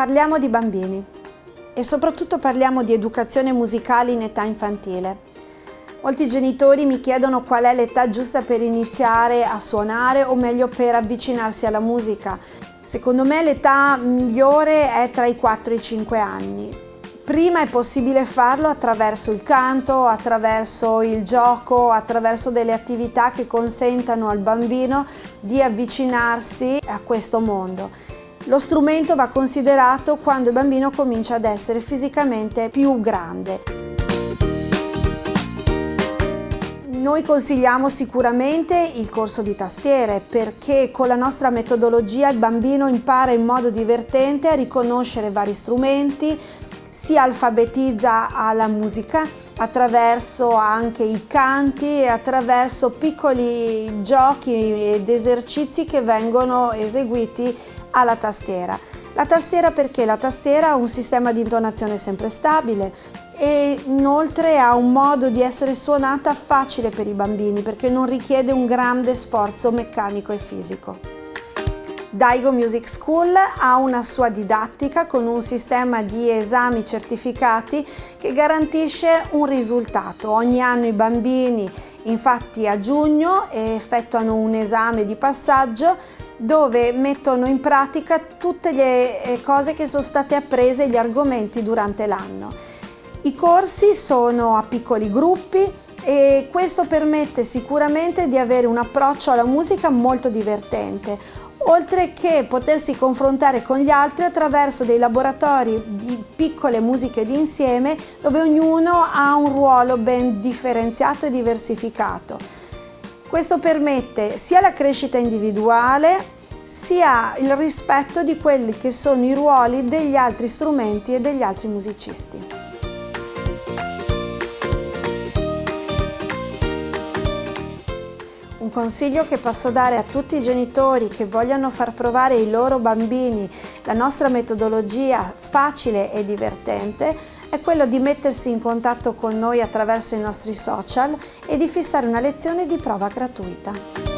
Parliamo di bambini e soprattutto parliamo di educazione musicale in età infantile. Molti genitori mi chiedono qual è l'età giusta per iniziare a suonare o meglio per avvicinarsi alla musica. Secondo me l'età migliore è tra i 4 e i 5 anni. Prima è possibile farlo attraverso il canto, attraverso il gioco, attraverso delle attività che consentano al bambino di avvicinarsi a questo mondo. Lo strumento va considerato quando il bambino comincia ad essere fisicamente più grande. Noi consigliamo sicuramente il corso di tastiere perché con la nostra metodologia il bambino impara in modo divertente a riconoscere vari strumenti, si alfabetizza alla musica attraverso anche i canti e attraverso piccoli giochi ed esercizi che vengono eseguiti alla tastiera. La tastiera perché? La tastiera ha un sistema di intonazione sempre stabile e inoltre ha un modo di essere suonata facile per i bambini perché non richiede un grande sforzo meccanico e fisico. Daigo Music School ha una sua didattica con un sistema di esami certificati che garantisce un risultato. Ogni anno i bambini infatti a giugno effettuano un esame di passaggio dove mettono in pratica tutte le cose che sono state apprese, gli argomenti durante l'anno. I corsi sono a piccoli gruppi e questo permette sicuramente di avere un approccio alla musica molto divertente, oltre che potersi confrontare con gli altri attraverso dei laboratori di piccole musiche d'insieme dove ognuno ha un ruolo ben differenziato e diversificato. Questo permette sia la crescita individuale sia il rispetto di quelli che sono i ruoli degli altri strumenti e degli altri musicisti. Un consiglio che posso dare a tutti i genitori che vogliono far provare ai loro bambini la nostra metodologia facile e divertente è quello di mettersi in contatto con noi attraverso i nostri social e di fissare una lezione di prova gratuita.